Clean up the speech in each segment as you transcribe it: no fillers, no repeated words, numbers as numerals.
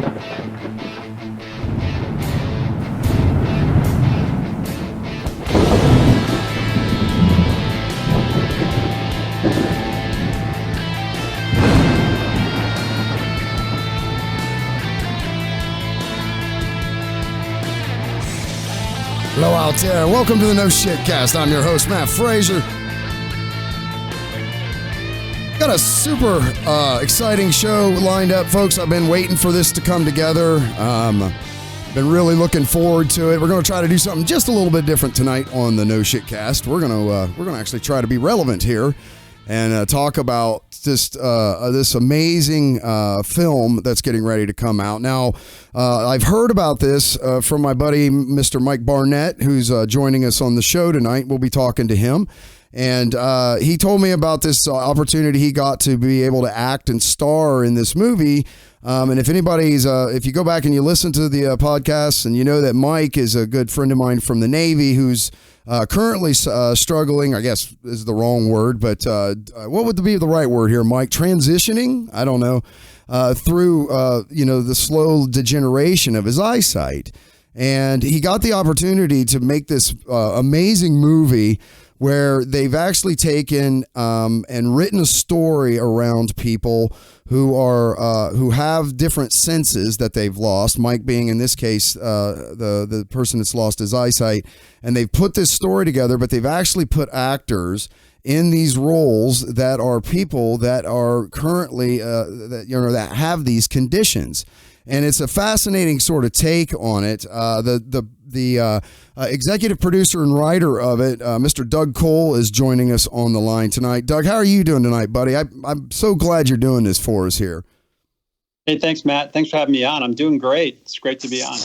Hello out there. Welcome to the No Shit Cast. I'm your host, Matt Frazier. Got a super exciting show lined up, folks. I've been waiting for this to come together. Been really looking forward to it. We're going to try to do something just a little bit different tonight on the No Shit Cast. We're going to actually try to be relevant here and talk about just this amazing film that's getting ready to come out. Now, I've heard about this from my buddy, Mr. Mike Barnett, who's joining us on the show tonight. We'll be talking to him. And he told me about this opportunity he got to be able to act and star in this movie. And if anybody's, if you go back and you listen to the podcast, and you know that Mike is a good friend of mine from the Navy who's currently struggling, I guess is the wrong word, but what would be the right word here, Mike? Transitioning? I don't know. Through, the slow degeneration of his eyesight. And he got the opportunity to make this amazing movie where they've actually taken and written a story around people who are who have different senses that they've lost. Mike being in this case the person that's lost his eyesight, and they've put this story together. But they've actually put actors in these roles that are people that are currently that have these conditions. And it's a fascinating sort of take on it. The executive producer and writer of it, Mr. Doug Cole, is joining us on the line tonight. Doug, how are you doing tonight, buddy? I'm so glad you're doing this for us here. Hey, thanks, Matt. Thanks for having me on. I'm doing great. It's great to be on.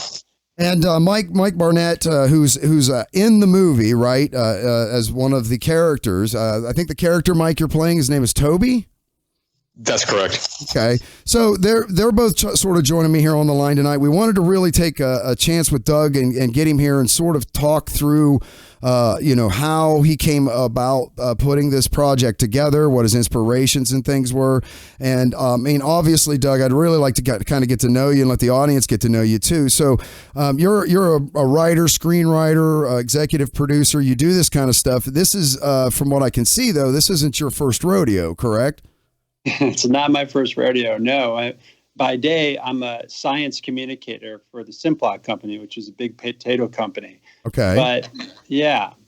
And Mike Barnett, who's in the movie, right, as one of the characters. I think the character, Mike, you're playing, his name is Toby? That's correct. Okay. So they're both sort of joining me here on the line tonight. We wanted to really take a chance with Doug and get him here and sort of talk through, how he came about putting this project together, what his inspirations and things were. And obviously, Doug, I'd really like to kind of get to know you and let the audience get to know you too. So you're a writer, screenwriter, executive producer. You do this kind of stuff. This is, from what I can see, though, this isn't your first rodeo, correct? It's not my first rodeo. No, by day, I'm a science communicator for the Simplot company, which is a big potato company. Okay.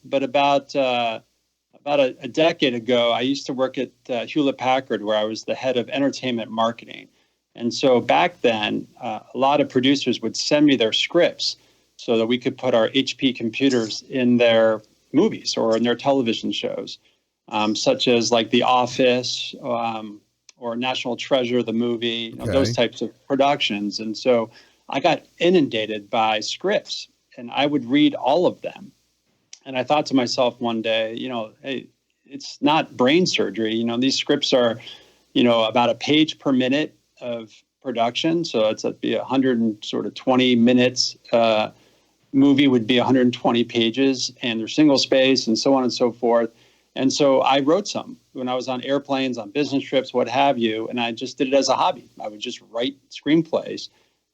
But about a decade ago, I used to work at Hewlett Packard, where I was the head of entertainment marketing. And so back then, a lot of producers would send me their scripts so that we could put our HP computers in their movies or in their television shows. Such as like The Office or National Treasure, the movie, those types of productions. And so I got inundated by scripts, and I would read all of them. And I thought to myself one day, hey, it's not brain surgery. These scripts are, about a page per minute of production. So it's be 120 minutes. Movie would be 120 pages, and they're single space and so on and so forth. And so I wrote some when I was on airplanes, on business trips, what have you, and I just did it as a hobby. I would just write screenplays.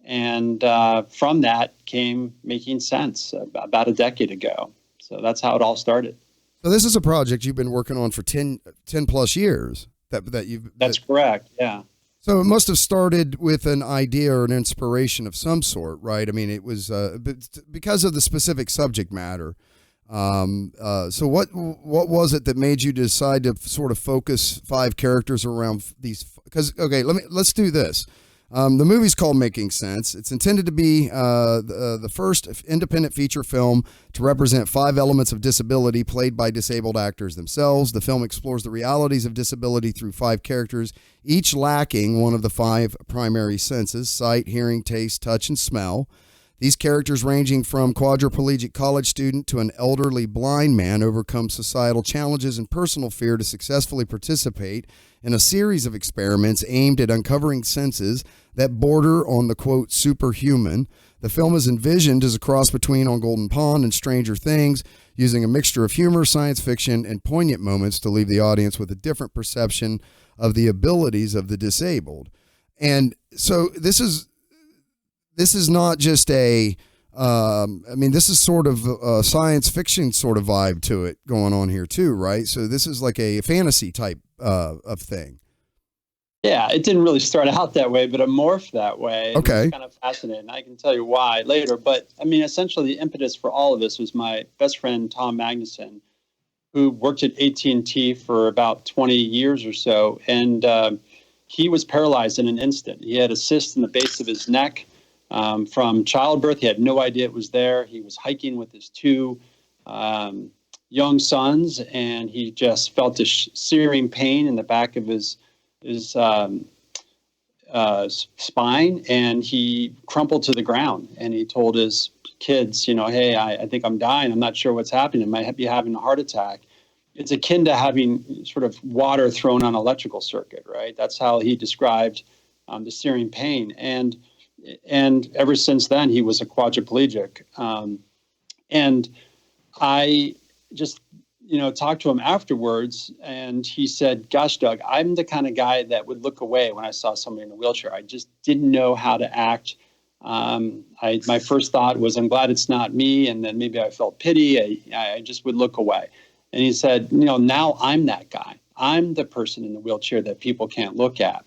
And from that came Making Sense about a decade ago. So that's how it all started. So this is a project you've been working on for 10 plus years. That's correct, yeah. So it must have started with an idea or an inspiration of some sort, right? I mean, it was because of the specific subject matter. So what was it that made you decide to sort of focus 5 characters around these? Because let's do this. The movie's called Making Sense. It's intended to be the first independent feature film to represent 5 elements of disability played by disabled actors themselves. The film explores the realities of disability through 5 characters, each lacking one of the 5 primary senses: sight, hearing, taste, touch, and smell. These characters, ranging from quadriplegic college student to an elderly blind man, overcome societal challenges and personal fear to successfully participate in a series of experiments aimed at uncovering senses that border on the, quote, superhuman. The film is envisioned as a cross between On Golden Pond and Stranger Things, using a mixture of humor, science fiction, and poignant moments to leave the audience with a different perception of the abilities of the disabled. And so this is this is not just this is sort of a science fiction sort of vibe to it going on here too, right? So this is like a fantasy type of thing. Yeah, it didn't really start out that way, but it morphed that way. Okay. It was kind of fascinating. I can tell you why later. But I mean, essentially the impetus for all of this was my best friend, Tom Magnuson, who worked at AT&T for about 20 years or so. And he was paralyzed in an instant. He had a cyst in the base of his neck from childbirth. He had no idea it was there. He was hiking with his two young sons, and he just felt this searing pain in the back of his spine, and he crumpled to the ground. And he told his kids, hey, I think I'm dying. I'm not sure what's happening. I might be having a heart attack. It's akin to having sort of water thrown on an electrical circuit, right? That's how he described the searing pain. And ever since then, he was a quadriplegic. And I just talked to him afterwards, and he said, gosh, Doug, I'm the kind of guy that would look away when I saw somebody in a wheelchair. I just didn't know how to act. My first thought was, I'm glad it's not me. And then maybe I felt pity. I just would look away. And he said, now I'm that guy. I'm the person in the wheelchair that people can't look at.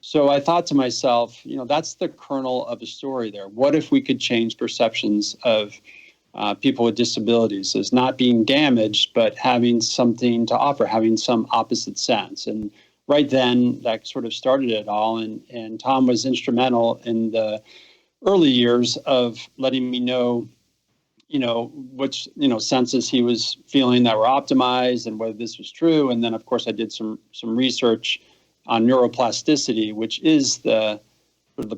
So I thought to myself, that's the kernel of a story there. What if we could change perceptions of people with disabilities as not being damaged, but having something to offer, having some opposite sense? And right then, that sort of started it all. And Tom was instrumental in the early years of letting me know, which, senses he was feeling that were optimized and whether this was true. And then, of course, I did some research on neuroplasticity, which is the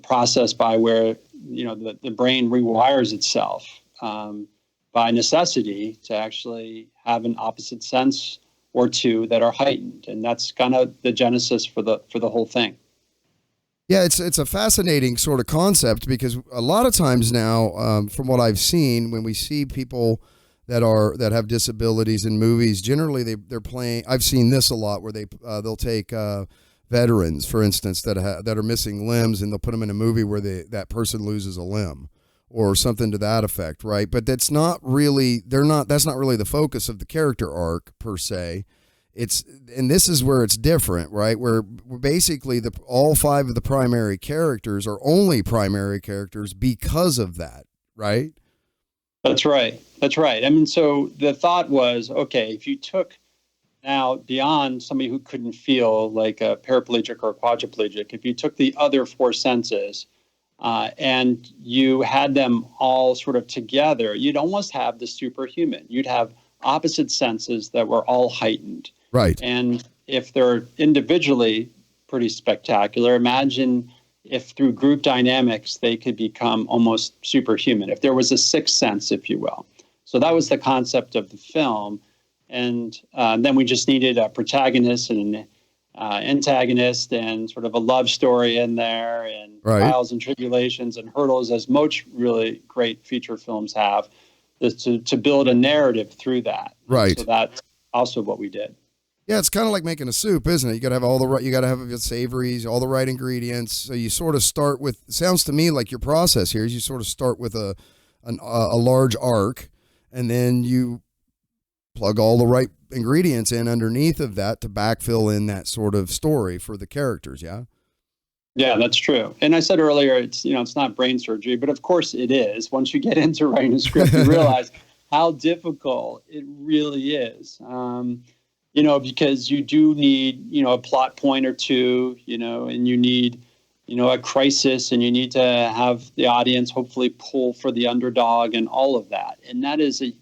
process by where, the brain rewires itself by necessity to actually have an opposite sense or two that are heightened. And that's kind of the genesis for the whole thing. Yeah, it's a fascinating sort of concept, because a lot of times now, from what I've seen, when we see people that have disabilities in movies, generally they're playing. I've seen this a lot where they'll take veterans, for instance, that are missing limbs, and they'll put them in a movie where that person loses a limb or something to that effect, right? But that's not really the focus of the character arc per se. And this is where it's different, right? Where basically all five of the primary characters are only primary characters because of that, right? That's right. I mean, so the thought was, okay, if you took now beyond somebody who couldn't feel, like a paraplegic or a quadriplegic, if you took the other four senses and you had them all sort of together, you'd almost have the superhuman. You'd have opposite senses that were all heightened. Right. And if they're individually pretty spectacular, imagine if through group dynamics they could become almost superhuman, if there was a sixth sense, if you will. So that was the concept of the film. And then we just needed a protagonist and an antagonist and sort of a love story in there, and trials and tribulations and hurdles, as most really great feature films have, to build a narrative through that. Right. So that's also what we did. Yeah, it's kind of like making a soup, isn't it? You got to have you got to have the savories, all the right ingredients. So you sort of start with. It sounds to me like your process here is you sort of start with a large arc, and then you plug all the right ingredients in underneath of that to backfill in that sort of story for the characters. Yeah. Yeah, that's true. And I said earlier, it's not brain surgery, but of course it is. Once you get into writing a script, you realize how difficult it really is. Because you do need, a plot point or two, and you need, a crisis, and you need to have the audience hopefully pull for the underdog and all of that. And that is a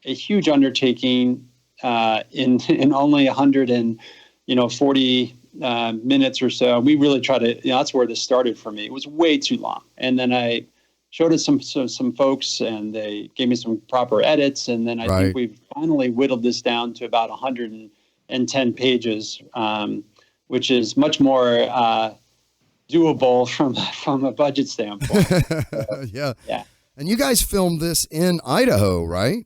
huge undertaking in only 140 minutes or so. We really try to, that's where this started for me. It was way too long. And then I showed it some folks, and they gave me some proper edits. And then I think we've finally whittled this down to about 110 pages, which is much more doable from a budget standpoint. Yeah. And you guys filmed this in Idaho, right?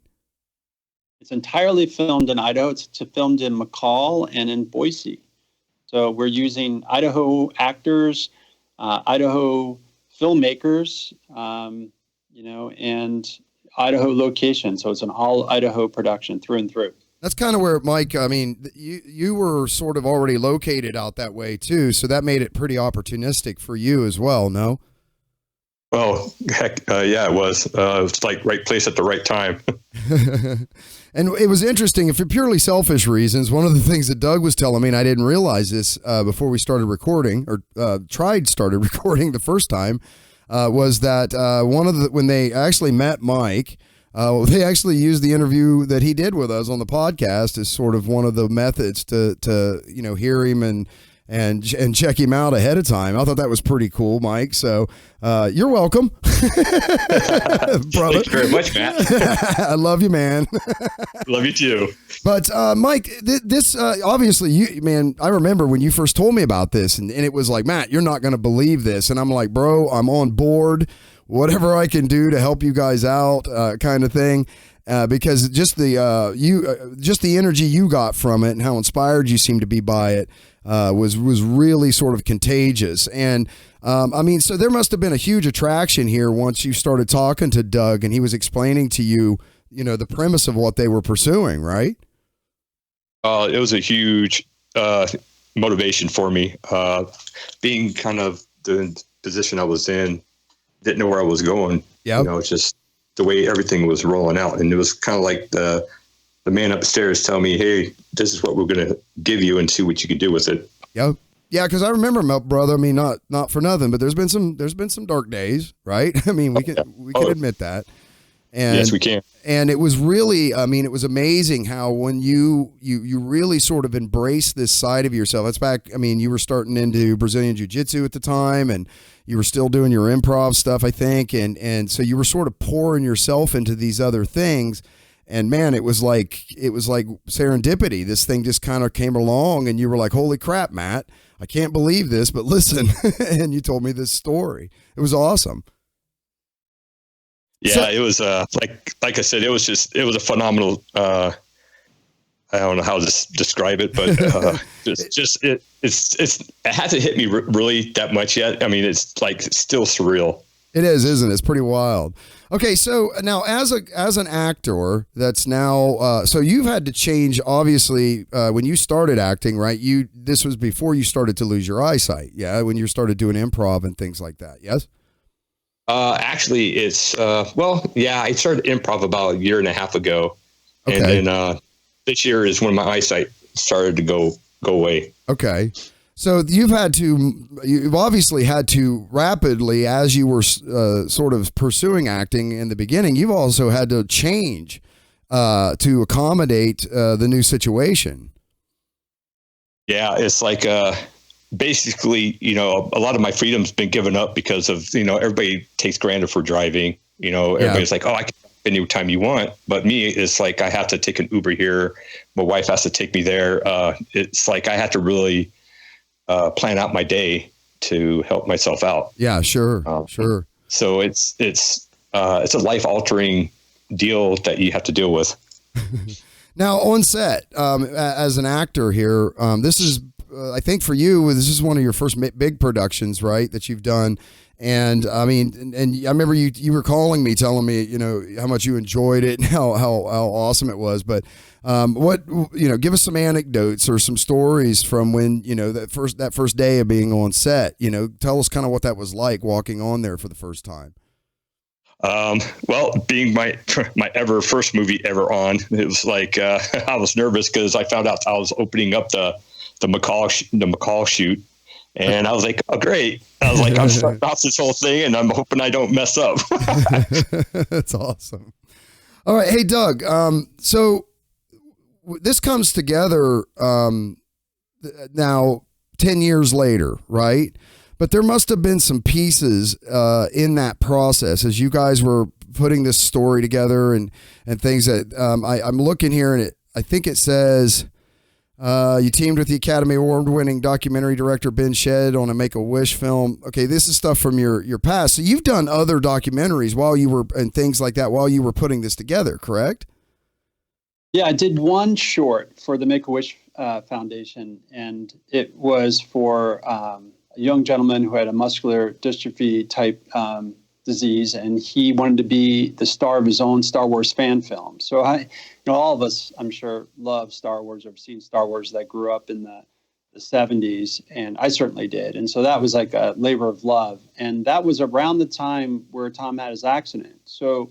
It's entirely filmed in Idaho. It's filmed in McCall and in Boise. So we're using Idaho actors, Idaho filmmakers, and Idaho location. So it's an all Idaho production through and through. That's kind of where, Mike, I mean, you were sort of already located out that way too, so that made it pretty opportunistic for you as well, no? Oh, heck, yeah, it was. It was like right place at the right time. And it was interesting, for purely selfish reasons, one of the things that Doug was telling me, and I didn't realize this before we started recording, or started recording the first time, was that when they actually met Mike, they actually used the interview that he did with us on the podcast as sort of one of the methods to hear him and check him out ahead of time. I thought that was pretty cool, Mike. So you're welcome, brother. Thanks very much, Matt. I love you, man. Love you too. But Mike, this obviously, I remember when you first told me about this, and it was like, Matt, you're not going to believe this, and I'm like, bro, I'm on board. Whatever I can do to help you guys out, kind of thing. Because just the energy you got from it and how inspired you seemed to be by it was really sort of contagious. And so there must have been a huge attraction here once you started talking to Doug and he was explaining to you, the premise of what they were pursuing, right? It was a huge motivation for me. Being kind of the position I was in, didn't know where I was going. Yeah, it's just the way everything was rolling out, and it was kind of like the man upstairs telling me, "Hey, this is what we're going to give you, and see what you can do with it." Yeah, because I remember, my brother. I mean, not for nothing, but there's been some dark days, right? I mean, we can admit that. And, yes, we can. And it was really, it was amazing how when you really sort of embraced this side of yourself. That's back. You were starting into Brazilian Jiu-Jitsu at the time, and you were still doing your improv stuff, I think. And so you were sort of pouring yourself into these other things. And man, it was like serendipity. This thing just kind of came along and you were like, holy crap, Matt, I can't believe this, but listen. And you told me this story. It was awesome. Yeah, so, it was like I said, it was a phenomenal. I don't know how to describe it, but it hasn't hit me really that much yet. It's still surreal. It is, isn't it? It's pretty wild. Okay, so now as an actor, that's now so you've had to change. Obviously, when you started acting, right? This was before you started to lose your eyesight. Yeah, when you started doing improv and things like that. Yes. Actually, it's I started improv about a year and a half ago, okay. And then this year is when my eyesight started to go away. Okay, so you've obviously had to rapidly, as you were sort of pursuing acting in the beginning, you've also had to change to accommodate the new situation. Yeah, it's like basically, a lot of my freedom's been given up because of, everybody takes granted for driving. Everybody's like, oh, I can any time you want. But me, it's like I have to take an Uber here. My wife has to take me there. It's like I have to really plan out my day to help myself out. Yeah, sure, sure. So it's a life altering deal that you have to deal with. Now on set, as an actor here, this is. I think for you, this is one of your first big productions, right, that you've done. And I remember you were calling me, telling me, how much you enjoyed it and how awesome it was. But give us some anecdotes or some stories from when, that first day of being on set. Tell us kind of what that was like walking on there for the first time. Well, being my first movie ever on, it was like I was nervous because I found out I was opening up the McCall shoot, and I was like, oh great. I was like, I'm starting off this whole thing and I'm hoping I don't mess up. That's awesome. All right. Hey, Doug. So this comes together now 10 years later, right? But there must have been some pieces in that process as you guys were putting this story together and things that I'm looking here, and I think it says you teamed with the Academy Award-winning documentary director Ben Shedd on a Make-A-Wish film. Okay, this is stuff from your past. So you've done other documentaries and things like that while you were putting this together, correct? Yeah, I did one short for the Make-A-Wish Foundation, and it was for a young gentleman who had a muscular dystrophy type disease, and he wanted to be the star of his own Star Wars fan film. So all of us, I'm sure, love Star Wars or have seen Star Wars that grew up in the 70s, and I certainly did. And so that was like a labor of love. And that was around the time where Tom had his accident. So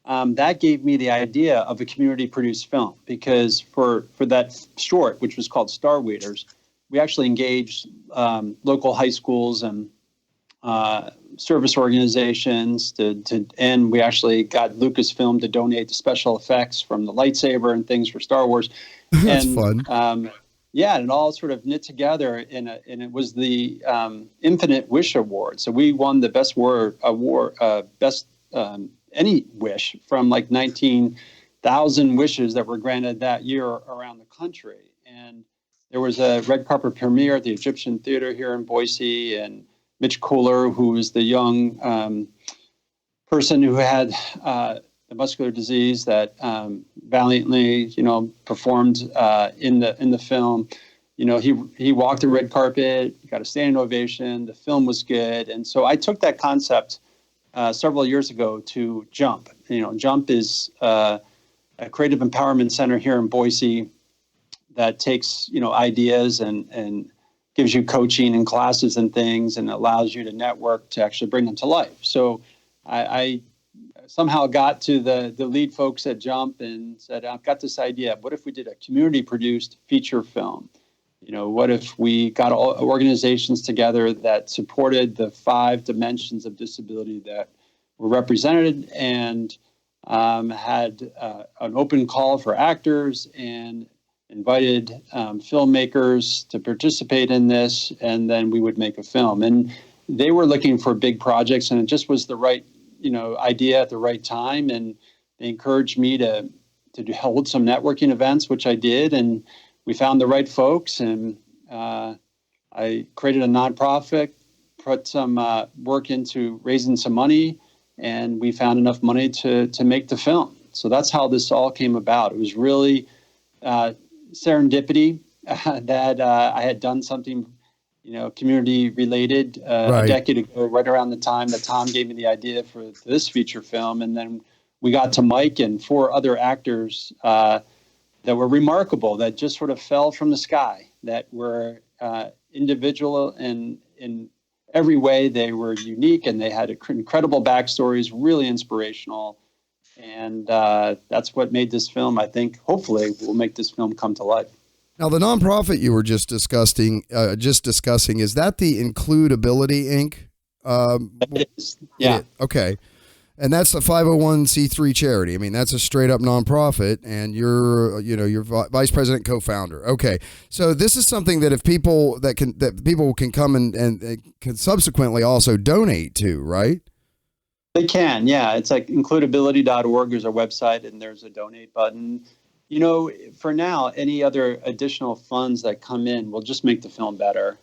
that gave me the idea of a community-produced film, because for that short, which was called Star Waiters, we actually engaged local high schools and service organizations and we actually got Lucasfilm to donate the special effects from the lightsaber and things for Star Wars. That's fun. And it all sort of knit together and it was the Infinite Wish Award. So we won the best any wish from like 19,000 wishes that were granted that year around the country. And there was a red carpet premiere at the Egyptian Theater here in Boise, and Mitch Kohler, who was the young person who had the muscular disease that valiantly, performed in the film. He walked the red carpet, got a standing ovation. The film was good, and so I took that concept several years ago to Jump. Jump is a creative empowerment center here in Boise that takes ideas and gives you coaching and classes and things, and allows you to network to actually bring them to life. So I somehow got to the lead folks at Jump and said, I've got this idea. What if we did a community-produced feature film? What if we got all organizations together that supported the 5 dimensions of disability that were represented, and had an open call for actors and invited filmmakers to participate in this, and then we would make a film. And they were looking for big projects, and it just was the right, idea at the right time. And they encouraged me to hold some networking events, which I did, and we found the right folks. And I created a nonprofit, put some work into raising some money, and we found enough money to make the film. So that's how this all came about. It was really serendipity that I had done something, community related a decade ago, right around the time that Tom gave me the idea for this feature film. And then we got to Mike and 4 other actors that were remarkable, that just sort of fell from the sky, that were individual and in every way. They were unique, and they had incredible backstories, really inspirational. And that's what made this film, I think, hopefully will make this film come to life. Now, the nonprofit you were just discussing, is that the Includability Inc.? It is. Yeah. Okay. And that's a 501c3 charity. I mean, that's a straight up nonprofit, and you're vice president, co-founder. Okay. So this is something that people can come and can subsequently also donate to, right? They can. Yeah. It's like includability.org is our website, and there's a donate button. For now, any other additional funds that come in will just make the film better.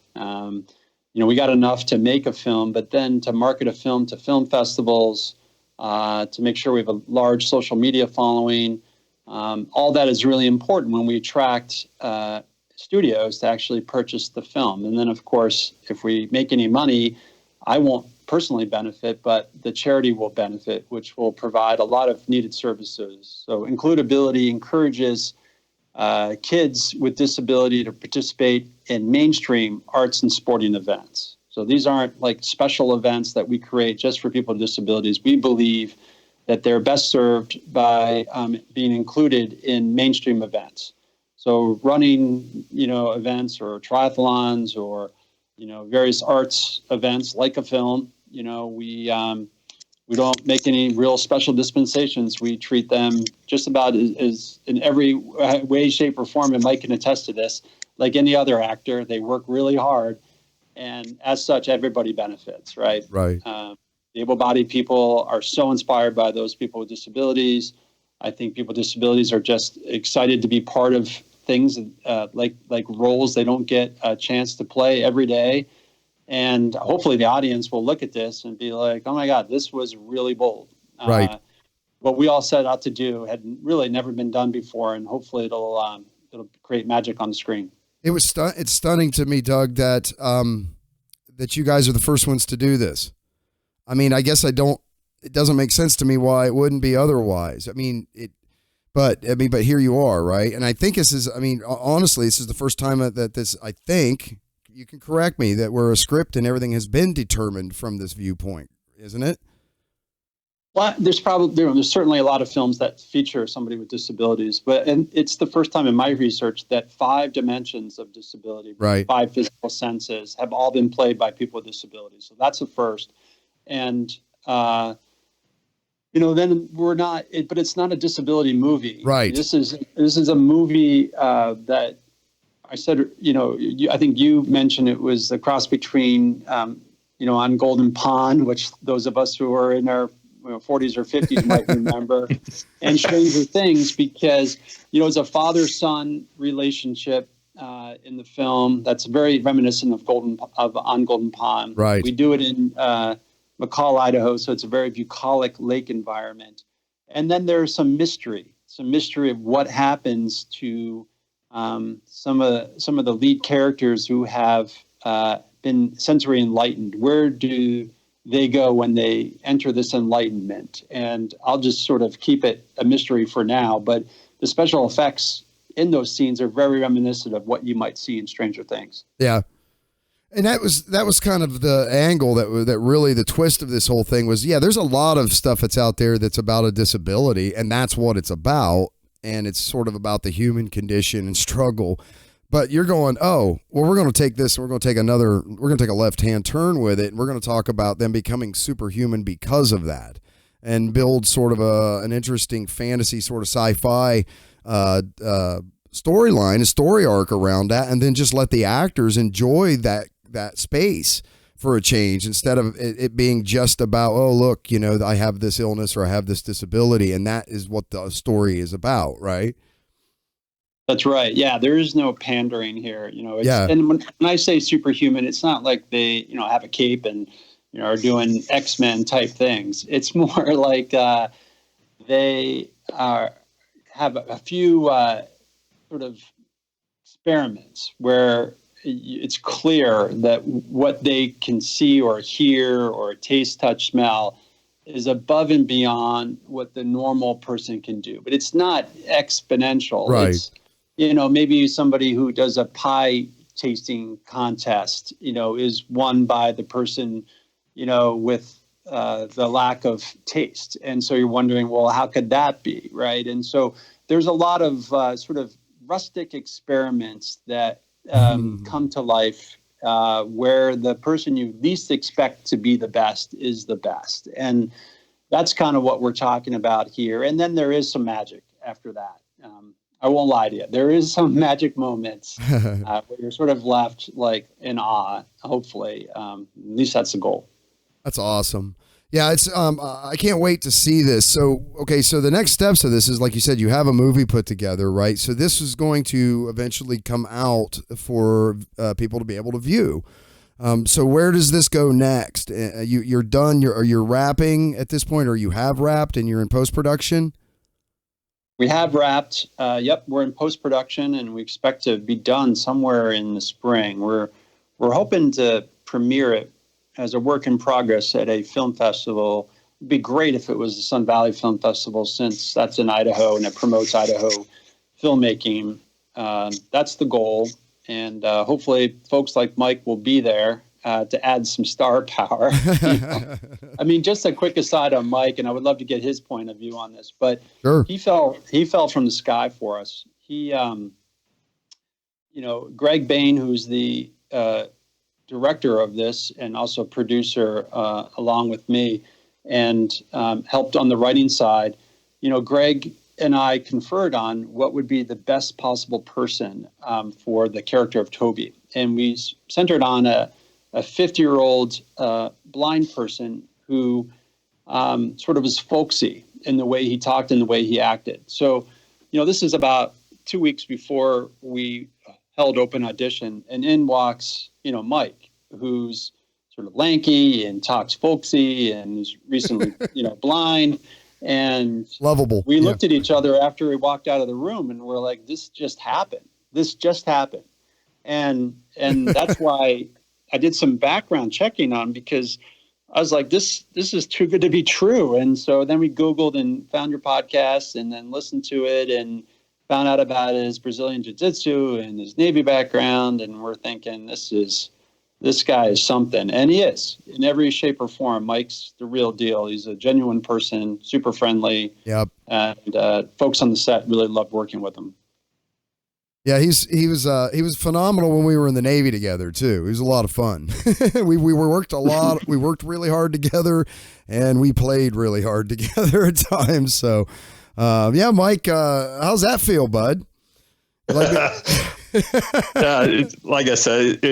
We got enough to make a film, but then to market a film to film festivals, to make sure we have a large social media following. All that is really important when we attract studios to actually purchase the film. And then, of course, if we make any money, I won't personally benefit, but the charity will benefit, which will provide a lot of needed services. So Includability encourages kids with disability to participate in mainstream arts and sporting events. So these aren't like special events that we create just for people with disabilities. We believe that they're best served by being included in mainstream events. So running, events or triathlons or, various arts events like a film, we don't make any real special dispensations. We treat them just about as in every way, shape, or form, and Mike can attest to this, like any other actor. They work really hard. And as such, everybody benefits, right? Right. Able-bodied people are so inspired by those people with disabilities. I think people with disabilities are just excited to be part of things like roles they don't get a chance to play every day. And hopefully the audience will look at this and be like, oh my God, this was really bold. Right. What we all set out to do had really never been done before. And hopefully it'll create magic on the screen. It's stunning to me, Doug, that that you guys are the first ones to do this. I mean, I guess it doesn't make sense to me why it wouldn't be otherwise. But here you are, right? And I think this is, honestly, this is the first time that this, I think, you can correct me, that where a script and everything has been determined from this viewpoint, isn't it? Well, there's certainly a lot of films that feature somebody with disabilities, and it's the first time in my research that 5 dimensions of disability, right, 5 physical senses, have all been played by people with disabilities. So that's a first. And, then we're not, but it's not a disability movie. Right. This is a movie that I said, I think you mentioned it was the cross between, On Golden Pond, which those of us who are in our 40s or 50s might remember, and Stranger Things, because, it's a father-son relationship in the film that's very reminiscent of On Golden Pond. Right. We do it in McCall, Idaho, so it's a very bucolic lake environment. And then there's some mystery of what happens to some of the lead characters who have been sensory enlightened. Where do they go when they enter this enlightenment? And I'll just sort of keep it a mystery for now, but the special effects in those scenes are very reminiscent of what you might see in Stranger Things. Yeah. And that was kind of the angle that really the twist of this whole thing was, there's a lot of stuff that's out there that's about a disability, and that's what it's about. And it's sort of about the human condition and struggle. But you're going, oh, well, we're going to take this, we're going to take a left-hand turn with it, and we're going to talk about them becoming superhuman because of that, and build sort of an interesting fantasy, sort of sci-fi storyline, a story arc around that, and then just let the actors enjoy that space for a change, instead of it being just about, oh, look, I have this illness or I have this disability, and that is what the story is about, right? That's right. Yeah, there is no pandering here. And when I say superhuman, it's not like they, have a cape and, are doing X-Men type things. It's more like they have a few sort of experiments where it's clear that what they can see or hear or taste, touch, smell is above and beyond what the normal person can do. But it's not exponential. Right. It's, maybe somebody who does a pie tasting contest, is won by the person, with the lack of taste. And so you're wondering, well, how could that be? Right. And so there's a lot of sort of rustic experiments that come to life where the person you least expect to be the best is the best. And that's kind of what we're talking about here. And then there is some magic after that. I won't lie to you. There is some magic moments where you're sort of left like in awe, hopefully. At least that's the goal. That's awesome. Yeah, it's I can't wait to see this. So, okay, so the next steps of this is, like you said, you have a movie put together, right? So this is going to eventually come out for people to be able to view. So where does this go next? You're done. You're wrapping at this point, or you have wrapped and you're in post-production? We have wrapped. Yep, we're in post-production, and we expect to be done somewhere in the spring. We're hoping to premiere it as a work in progress at a film festival. It'd be great if it was the Sun Valley Film Festival, since that's in Idaho and it promotes Idaho filmmaking. That's the goal. And hopefully folks like Mike will be there to add some star power. I mean, just a quick aside on Mike, and I would love to get his point of view on this, but sure. He fell from the sky for us. He, Greg Bain, who's the director of this and also producer along with me, and helped on the writing side. Greg and I conferred on what would be the best possible person for the character of Toby. And we centered on a 50-year-old blind person who sort of was folksy in the way he talked and the way he acted. So, this is about 2 weeks before we held open audition, and in walks, Mike, who's sort of lanky and talks folksy and is recently, blind. And lovable. We looked at each other after he walked out of the room, and we're like, this just happened. And that's why did some background checking on, because I was like, this is too good to be true. And so then we Googled and found your podcast, and then listened to it and found out about his Brazilian jiu-jitsu and his Navy background. And we're thinking, this guy is something. And he is, in every shape or form. Mike's the real deal. He's a genuine person, super friendly. Yep. And folks on the set really loved working with him. Yeah, he was phenomenal when we were in the Navy together too. It was a lot of fun. we worked a lot. We worked really hard together, and we played really hard together at times. So, yeah, Mike, how's that feel, bud? Like like I said,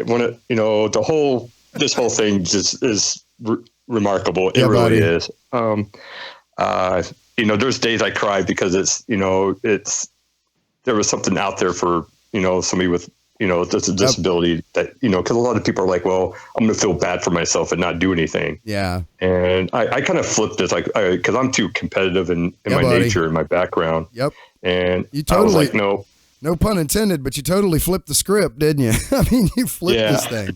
when this whole thing just is remarkable. It really is. There's days I cry because there was something out there for, somebody with, this disability that, because a lot of people are like, well, I'm going to feel bad for myself and not do anything. Yeah. And I kind of flipped this, because I'm too competitive in my nature and my background. Yep. And I was like, no pun intended, but you totally flipped the script, didn't you? I mean, you flipped this thing.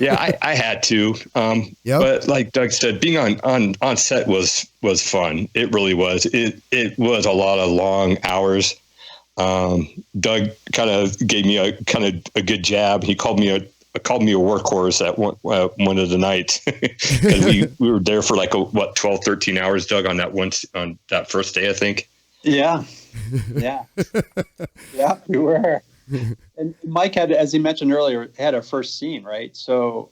Yeah, I had to. But like Doug said, being on set was fun. It really was. It was a lot of long hours. Doug kind of gave me a good jab. He called me a workhorse at one of the nights, because we were there for 12, 13 hours, Doug, on that first day, I think. Yeah, we were. And Mike had, as he mentioned earlier, had a first scene, right? So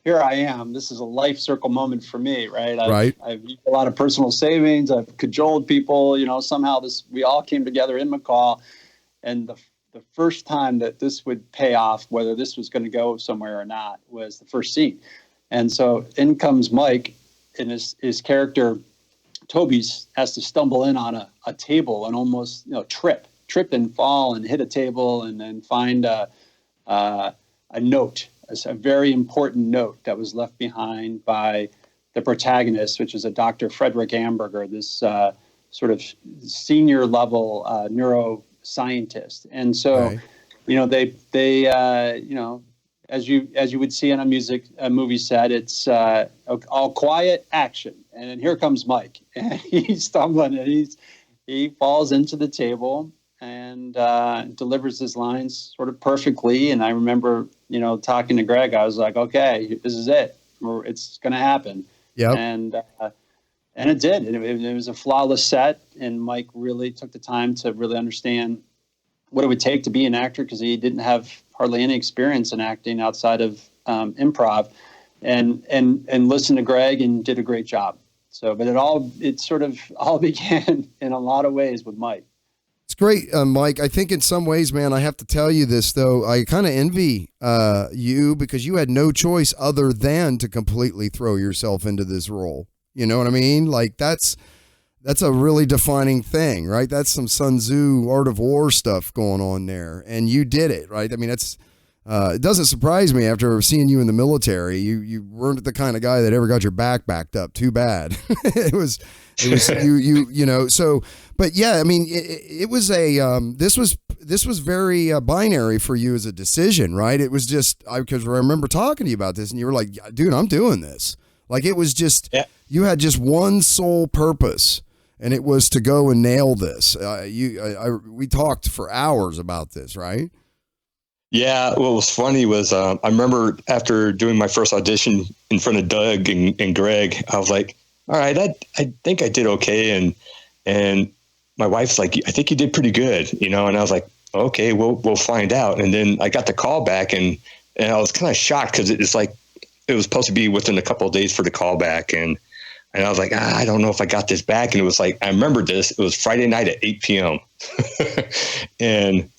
here I am. This is a life circle moment for me, right? I've used a lot of personal savings. I've cajoled people. Somehow we all came together in McCall, and the first time that this would pay off, whether this was going to go somewhere or not, was the first scene. And so in comes Mike, and his character Toby's has to stumble in on a table and almost trip and fall and hit a table, and then find a note, a very important note that was left behind by the protagonist, which is a Dr. Frederick Amberger, this sort of senior level neuroscientist. And so, they as you would see on a movie set, it's all quiet, action, and then here comes Mike, and he's stumbling, and he falls into the table and delivers his lines sort of perfectly. And I remember, talking to Greg, I was like, okay, this is it. It's going to happen. Yeah. And it did. It was a flawless set. And Mike really took the time to really understand what it would take to be an actor, because he didn't have hardly any experience in acting outside of improv, and listened to Greg and did a great job. So, but it sort of all began in a lot of ways with Mike. It's great, Mike. I think in some ways, man, I have to tell you this, though. I kind of envy you, because you had no choice other than to completely throw yourself into this role. You know what I mean? Like, that's a really defining thing, right? That's some Sun Tzu Art of War stuff going on there. And you did it, right? I mean, it doesn't surprise me after seeing you in the military. You weren't the kind of guy that ever got your back backed up. Too bad. It was so, but yeah, I mean, it was this was very binary for you as a decision, right? It was just, because I remember talking to you about this, and you were like, dude, I'm doing this. Like, it was just, you had just one sole purpose, and it was to go and nail this. We talked for hours about this, right? Yeah. What was funny was, I remember after doing my first audition in front of Doug and Greg, I was like, all right, I think I did okay. And my wife's like, I think you did pretty good, and I was like, okay, we'll find out. And then I got the call back, and I was kind of shocked, because it's like, it was supposed to be within a couple of days for the call back. And I was like, I don't know if I got this back. And it was like, I remember this, it was Friday night at 8 PM. And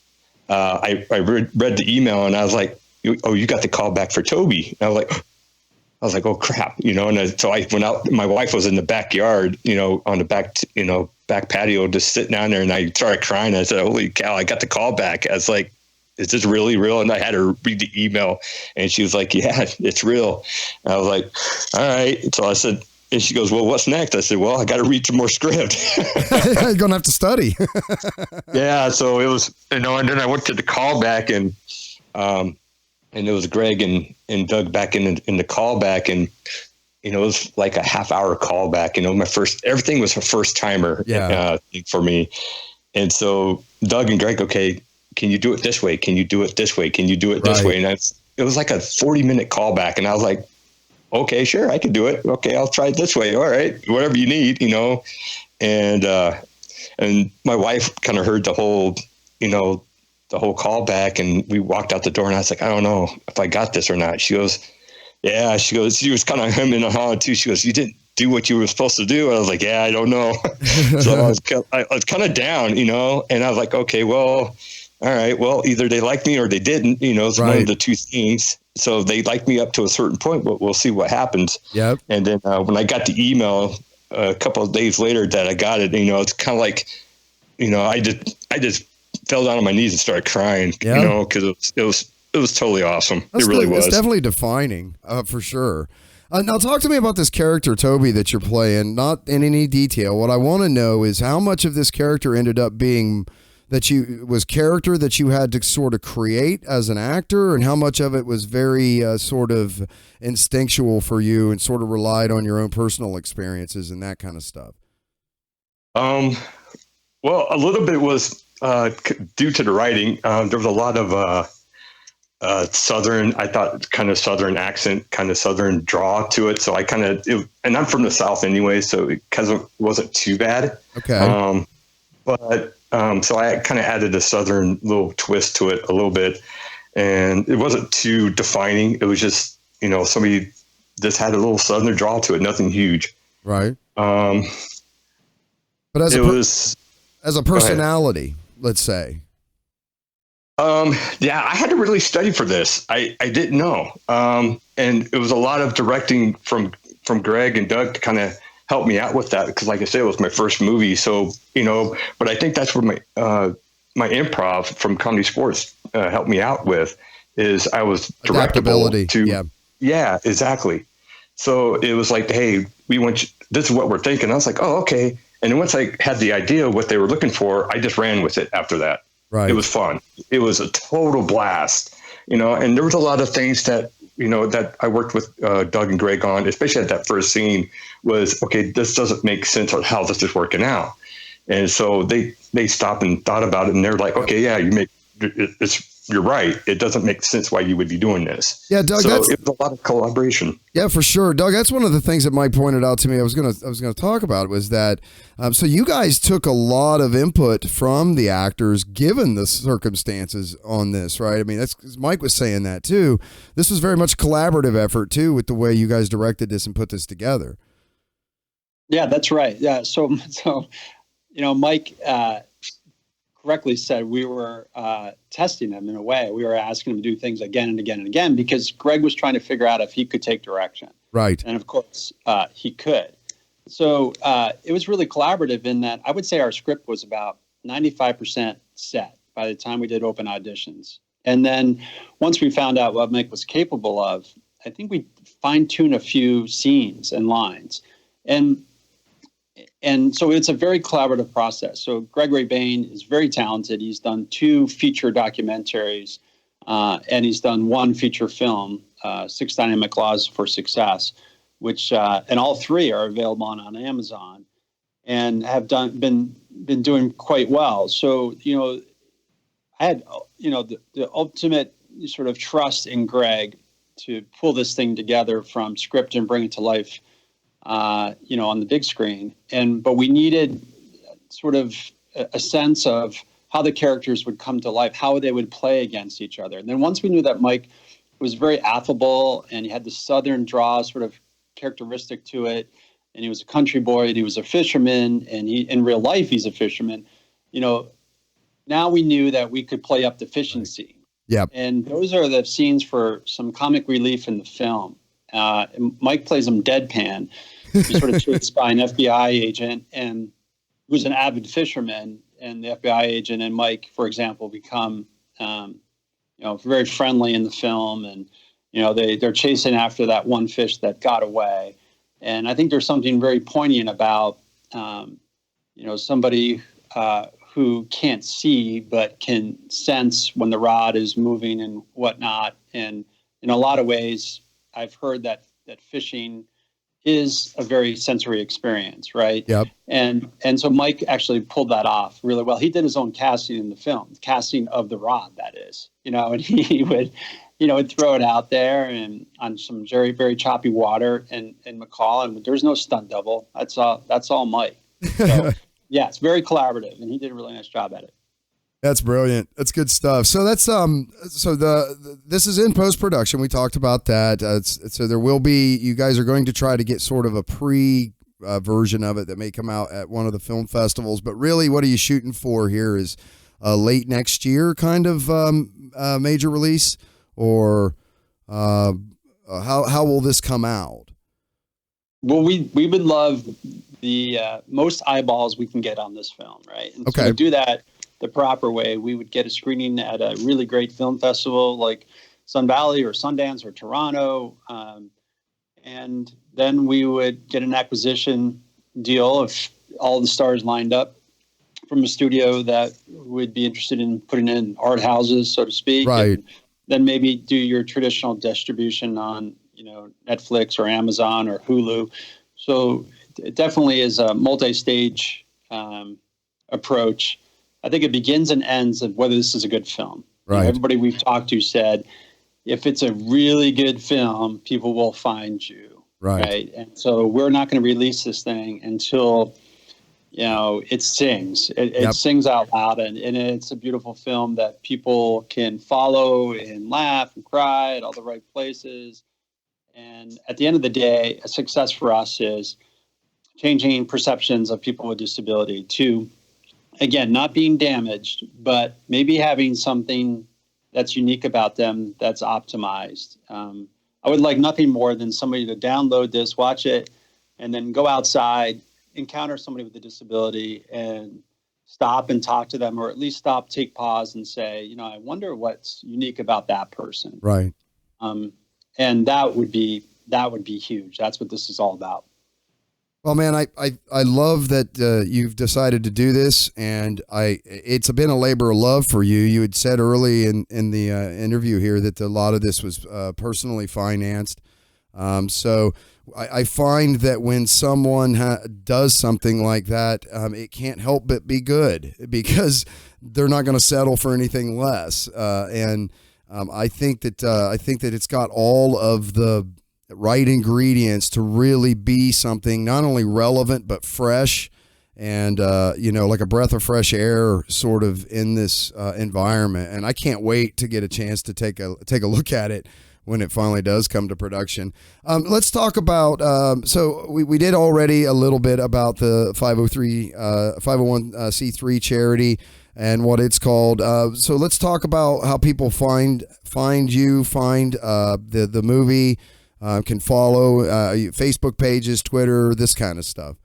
I read the email, and I was like, oh, you got the call back for Toby. And I was like, oh crap, so I went out. My wife was in the backyard, on the back patio, just sitting down there, and I started crying. I said, holy cow, I got the call back. I was like, is this really real? And I had her read the email, and she was like, yeah, it's real. And I was like, all right. So I said, and she goes, well, what's next? I said, well, I got to read some more script. You're going to have to study. Yeah. So it was, and then I went to the callback, and and it was Greg and Doug back in the callback, and it was like a half-hour callback. Everything was a first timer for me, and so Doug and Greg, okay, can you do it this way? Can you do it this way? Can you do it this way? And it was like a 40-minute callback, and I was like, okay, sure, I can do it. Okay, I'll try it this way. All right, whatever you need, and my wife kind of heard the whole callback, and we walked out the door, and I was like, I don't know if I got this or not. She goes, yeah. She was kind of hemming and hawing too. She goes, you didn't do what you were supposed to do. And I was like, yeah, I don't know. So I was kind of down, and I was like, okay, well, all right, well, either they liked me or they didn't, it's one of the two things. So they liked me up to a certain point, but we'll see what happens. Yep. And then when I got the email a couple of days later that I got it, it's kind of like, I just fell down on my knees and started crying, because it was totally awesome. It really was. It's definitely defining, for sure. Now talk to me about this character, Toby, that you're playing, not in any detail. What I want to know is how much of this character ended up being character that you had to sort of create as an actor, and how much of it was very sort of instinctual for you and sort of relied on your own personal experiences and that kind of stuff. Well, a little bit was due to the writing. There was a lot of Southern, I thought, kind of Southern accent, kind of Southern draw to it. So I and I'm from the South anyway, so it wasn't too bad. Okay. So I kind of added a Southern little twist to it a little bit, and it wasn't too defining. It was just, somebody just had a little Southern draw to it, nothing huge. Right. But as a personality, let's say. Yeah, I had to really study for this. I didn't know. And it was a lot of directing from Greg and Doug to kind of help me out with that, because like I said, it was my first movie. So, but I think that's where my improv from Comedy Sports helped me out with, is I was adaptability to, yeah, exactly. So it was like, hey, this is what we're thinking. I was like, oh, okay. And then once I had the idea of what they were looking for, I just ran with it after that. Right. It was fun. It was a total blast, and there was a lot of things that, that I worked with Doug and Greg on, especially at that first scene, was, okay, this doesn't make sense on how this is working out. And so they stopped and thought about it, and they're like, okay, yeah, you're right. It doesn't make sense why you would be doing this. Yeah, Doug, so it was a lot of collaboration. Yeah, for sure. Doug, that's one of the things that Mike pointed out to me. I was gonna talk about was that so you guys took a lot of input from the actors given the circumstances on this, right? I mean, that's Mike was saying that too. This was very much a collaborative effort too, with the way you guys directed this and put this together. Yeah, that's right. Yeah, so Mike correctly said we were testing them in a way. We were asking him to do things again and again and again, because Greg was trying to figure out if he could take direction. Right. And of course, he could. So it was really collaborative in that I would say our script was about 95% set by the time we did open auditions. And then once we found out what Mike was capable of, I think we fine-tuned a few scenes and lines. And so it's a very collaborative process. So Gregory Bain is very talented. He's done 2 feature documentaries, and he's done 1 feature film, 6 Dynamic Laws for Success, which and all 3 are available on Amazon and have been doing quite well. So I had the ultimate sort of trust in Greg to pull this thing together from script and bring it to life. On the big screen. But we needed sort of a sense of how the characters would come to life, how they would play against each other. And then once we knew that Mike was very affable and he had the Southern draw sort of characteristic to it, and he was a country boy and he was a fisherman, and in real life, he's a fisherman, now we knew that we could play up the fishing scene. Yeah. And those are the scenes for some comic relief in the film. Mike plays him deadpan. He's sort of chased by an FBI agent and who's an avid fisherman, and the FBI agent and Mike, for example, become very friendly in the film, and they're chasing after that one fish that got away. And I think there's something very poignant about somebody who can't see but can sense when the rod is moving and whatnot. And in a lot of ways, I've heard that fishing is a very sensory experience, right? Yep. And so Mike actually pulled that off really well. He did his own casting in the film, casting of the rod, that is, and he would throw it out there and on some very, very choppy water in McCall, and there's no stunt double. That's all Mike. So, yeah, it's very collaborative, and he did a really nice job at it. That's brilliant. That's good stuff. So that's this is in post-production. We talked about that. So there will be, you guys are going to try to get sort of a pre version of it that may come out at one of the film festivals. But really, what are you shooting for here? Is late next year kind of major release, or how will this come out? Well, we would love the most eyeballs we can get on this film, right? And okay. So to do that the proper way, we would get a screening at a really great film festival like Sun Valley or Sundance or Toronto. And then we would get an acquisition deal if all the stars lined up from a studio that would be interested in putting in art houses, so to speak. Right. And then maybe do your traditional distribution on, Netflix or Amazon or Hulu. So it definitely is a multi-stage approach. I think it begins and ends of whether this is a good film. Right. Everybody we've talked to said, if it's a really good film, people will find you. Right. And so we're not going to release this thing until, it sings. It sings out loud, and it's a beautiful film that people can follow and laugh and cry at all the right places. And at the end of the day, a success for us is changing perceptions of people with disability to, again, not being damaged, but maybe having something that's unique about them that's optimized. I would like nothing more than somebody to download this, watch it, and then go outside, encounter somebody with a disability, and stop and talk to them, or at least stop, take pause, and say, I wonder what's unique about that person. Right. And that would be huge. That's what this is all about. Well, man, I love that you've decided to do this, and it's been a labor of love for you. You had said early in the interview here that a lot of this was personally financed. So I find that when someone does something like that, it can't help but be good, because they're not going to settle for anything less. I think that it's got all of the right ingredients to really be something not only relevant but fresh, and like a breath of fresh air sort of in this environment. And I can't wait to get a chance to take a look at it when it finally does come to production. Let's talk about so we did already a little bit about the 501c3 charity and what it's called. So let's talk about how people find you, find the movie, can follow Facebook pages, Twitter, this kind of stuff.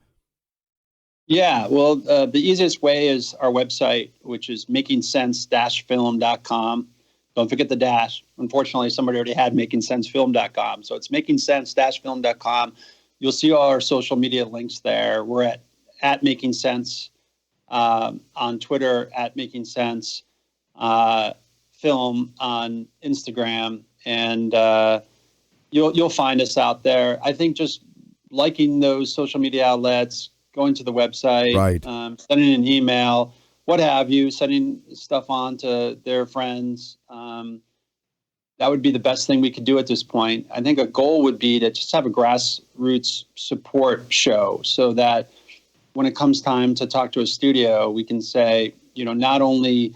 Yeah, well, the easiest way is our website, which is makingsense-film.com. Don't forget the dash. Unfortunately, somebody already had makingsense-film.com. So it's makingsense-film.com. You'll see all our social media links there. We're at Making Sense on Twitter, at Making Sense Film on Instagram, and you'll find us out there. I think just liking those social media outlets, going to the website, right. Sending an email, what have you, sending stuff on to their friends. That would be the best thing we could do at this point. I think a goal would be to just have a grassroots support show, so that when it comes time to talk to a studio, we can say, not only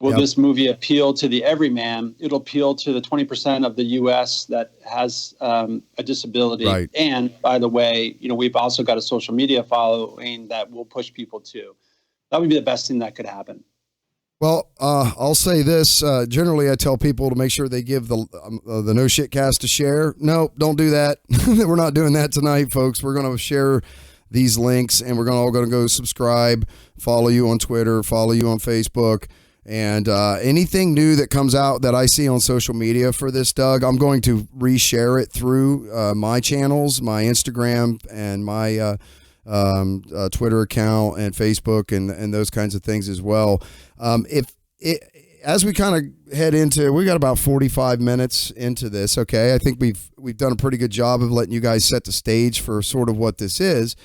will this movie appeal to the everyman, it'll appeal to the 20% of the U.S. that has a disability. Right. And by the way, we've also got a social media following that will push people too. That would be the best thing that could happen. Well, I'll say this. Generally, I tell people to make sure they give the No Shit Cast a share. No, don't do that. We're not doing that tonight, folks. We're going to share these links, and we're all going to go subscribe, follow you on Twitter, follow you on Facebook. And anything new that comes out that I see on social media for this, Doug, I'm going to reshare it through my channels, my Instagram and my Twitter account and Facebook and those kinds of things as well. As we kind of head into, we got about 45 minutes into this. Okay. I think we've done a pretty good job of letting you guys set the stage for sort of what this is,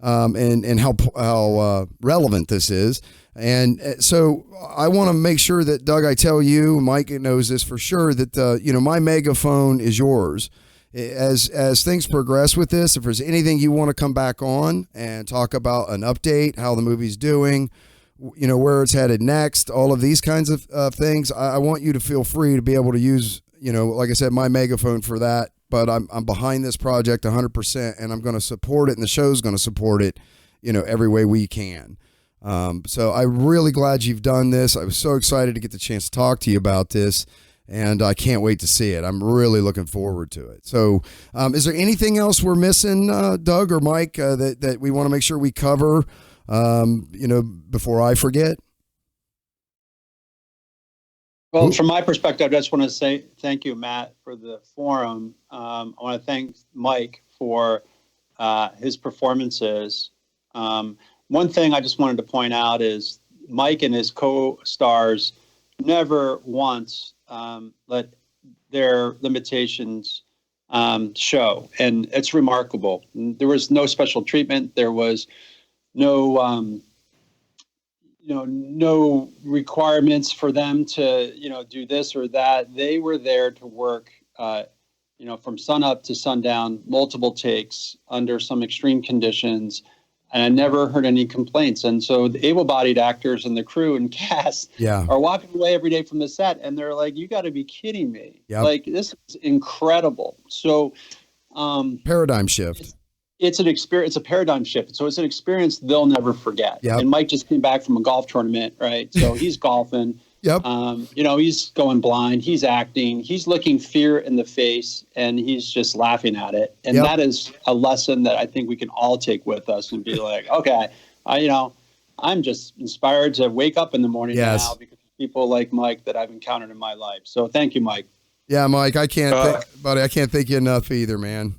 and how relevant this is. And so I want to make sure that, Doug, I tell you, Mike knows this for sure, that, my megaphone is yours. As things progress with this, if there's anything you want to come back on and talk about, an update, how the movie's doing, where it's headed next, all of these kinds of things, I want you to feel free to be able to use, like I said, my megaphone for that. But I'm behind this project 100%, and I'm going to support it, and the show's going to support it, every way we can. So I'm really glad you've done this. I was so excited to get the chance to talk to you about this, and I can't wait to see it. I'm really looking forward to it. So is there anything else we're missing, Doug or Mike, that we want to make sure we cover, before I forget? Well, from my perspective, I just want to say thank you, Matt, for the forum. I want to thank Mike for his performances. One thing I just wanted to point out is Mike and his co-stars never once let their limitations show. And it's remarkable. There was no special treatment. There was no requirements for them to, do this or that. They were there to work, from sun up to sundown, multiple takes under some extreme conditions. And I never heard any complaints. And so the able-bodied actors and the crew and cast are walking away every day from the set, and they're like, "You got to be kidding me! Yep. Like, this is incredible." So, paradigm shift. It's an experience. It's a paradigm shift. So it's an experience they'll never forget. Yep. And Mike just came back from a golf tournament, right? So he's golfing. Yep. He's going blind. He's acting. He's looking fear in the face, and he's just laughing at it. And that is a lesson that I think we can all take with us and be like, okay, I'm just inspired to wake up in the morning now because of people like Mike that I've encountered in my life. So thank you, Mike. Yeah, Mike, I can't thank you enough either, man.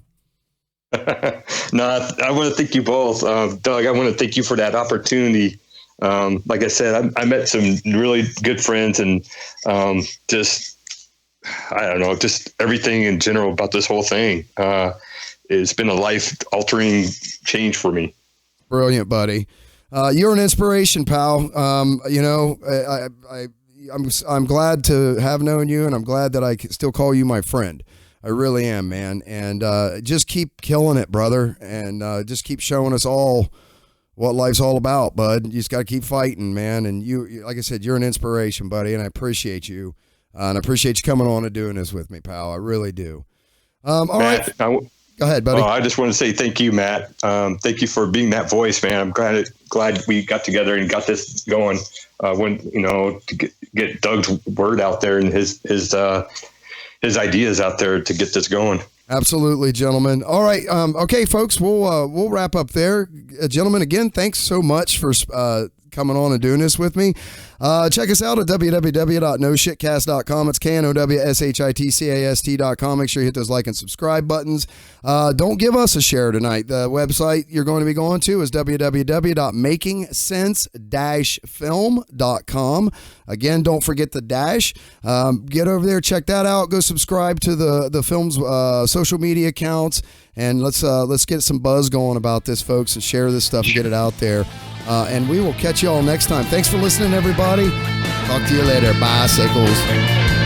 No, I want to thank you both. Doug, I want to thank you for that opportunity. Like I said, I met some really good friends, and just everything in general about this whole thing. It's been a life-altering change for me. Brilliant, buddy. You're an inspiration, pal. I'm glad to have known you, and I'm glad that I can still call you my friend. I really am, man. And just keep killing it, brother, and just keep showing us all what life's all about, bud. You just got to keep fighting, man. And you, like I said, you're an inspiration, buddy, and I appreciate you. And I appreciate you coming on and doing this with me, pal. I really do. All Matt, right. Go ahead, buddy. I just want to say thank you, Matt. Thank you for being that voice, man. I'm glad we got together and got this going. To get Doug's word out there and his ideas out there to get this going. Absolutely, gentlemen. All right. Okay, folks, we'll wrap up there. Gentlemen, again, thanks so much for coming on and doing this with me. Check us out at www.noshitcast.com. It's KNOWSHITCAST.com. Make sure you hit those like and subscribe buttons. Don't give us a share tonight. The website you're going to be going to is www.makingsense-film.com. Again, don't forget the dash. Get over there, check that out. Go subscribe to the film's social media accounts, and let's get some buzz going about this, folks, and share this stuff and get it out there. And we will catch you all next time. Thanks for listening, everybody. Talk to you later. Bicycles.